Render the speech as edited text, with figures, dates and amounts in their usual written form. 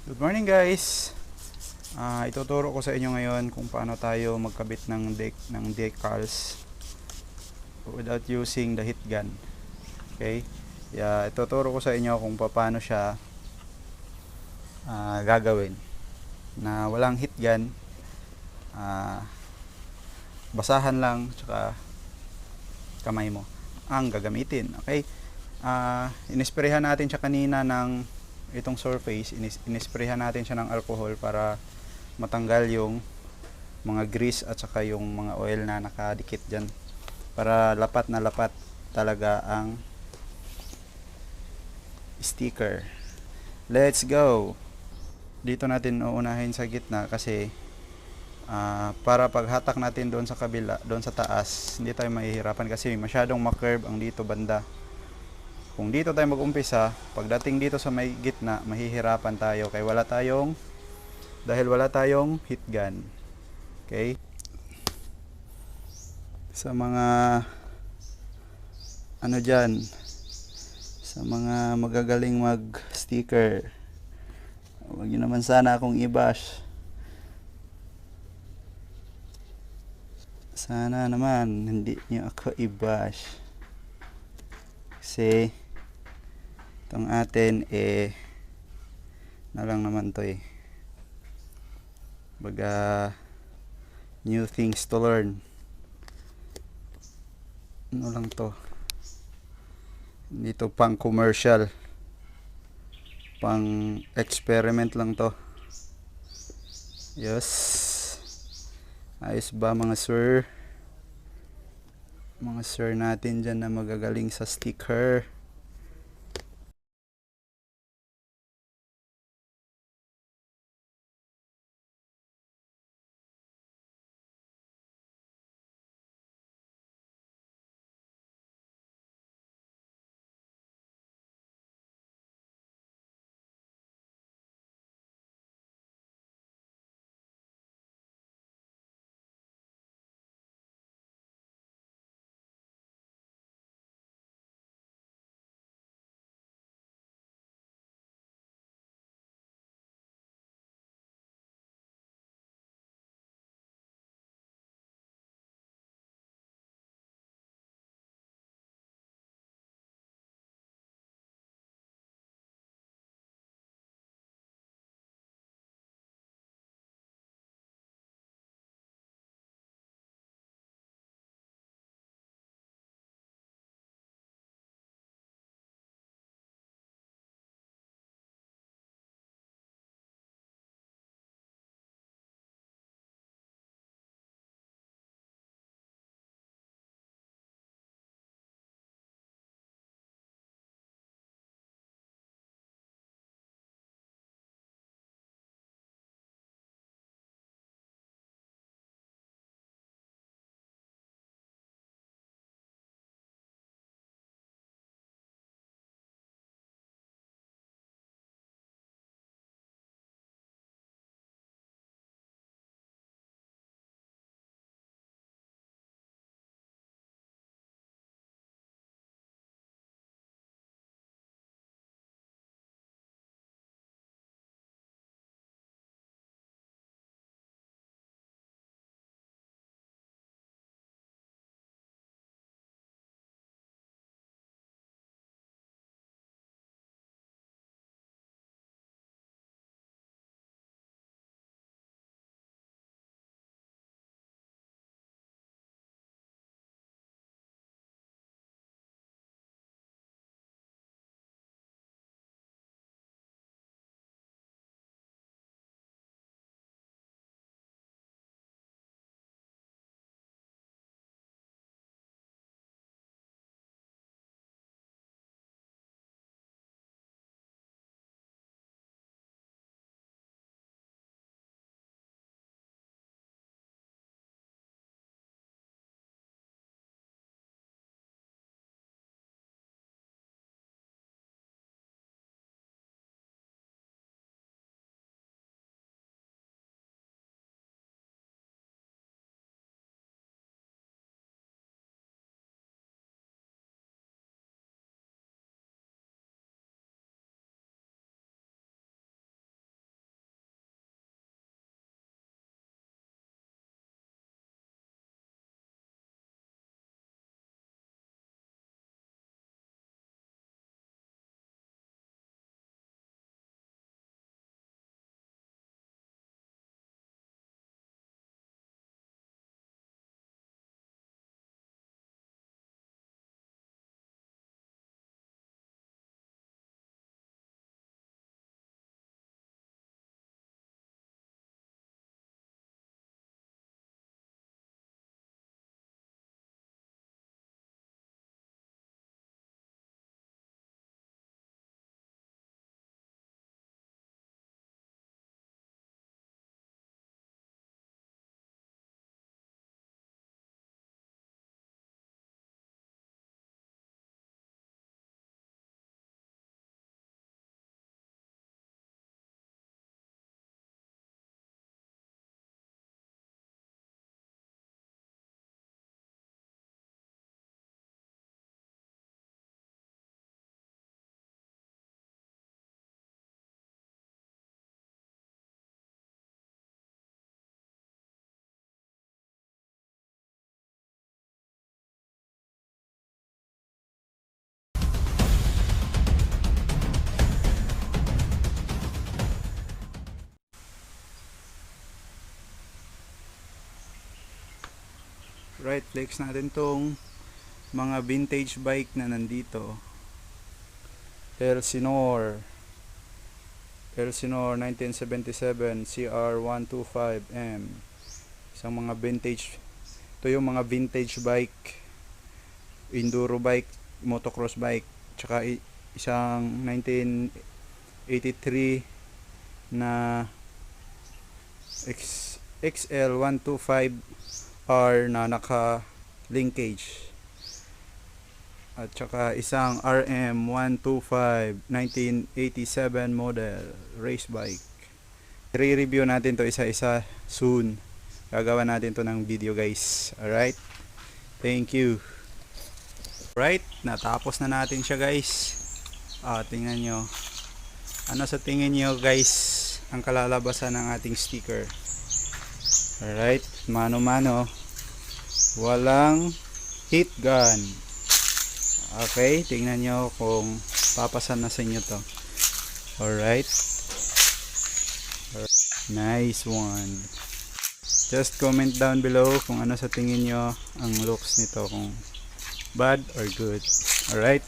Good morning guys! Ituturo ko sa inyo ngayon kung paano tayo magkabit ng decals without using the heat gun. Okay? Ituturo ko sa inyo kung paano siya gagawin na walang heat gun, basahan lang tsaka kamay mo ang gagamitin. Okay? Inisprehan natin siya kanina ng itong surface, inisprehan natin siya ng alcohol para matanggal yung mga grease at saka yung mga oil na nakadikit dyan, para lapat na lapat talaga ang sticker. Let's go! Dito natin uunahin sa gitna kasi para paghatak natin doon sa kabila, doon sa taas, hindi tayo mahihirapan kasi masyadong ma-curve ang dito banda. Kung dito tayo mag-umpisa, pagdating dito sa may gitna, mahihirapan tayo kaya dahil wala tayong heat gun. Okay? Sa mga ano dyan, sa mga magagaling mag-sticker, huwag nyo naman sana akong i-bash. Sana naman hindi nyo ako i-bash. Kasi itong atin na lang naman to baga new things to learn. Ano lang to, dito pang commercial, pang experiment lang to. Yes, ayos ba mga sir natin dyan na magagaling sa sticker? Right, flex natin tong mga vintage bike na nandito. Elsinore 1977 CR125M. Isang mga vintage. Ito yung mga vintage bike, enduro bike, motocross bike. Tsaka isang 1983 na XL125R na naka linkage. At saka isang RM125 1987 model race bike. I-review natin to isa-isa soon. Gagawa natin to ng video, guys. Alright? Thank you. Right, natapos na natin siya, guys. Tingnan nyo. Ano sa tingin nyo, guys, ang kalalabasan ng ating sticker? Alright, mano-mano. Walang heat gun. Okay, tingnan nyo kung papasan na sa inyo to. Alright. Nice one. Just comment down below kung ano sa tingin nyo ang looks nito, kung bad or good. Alright.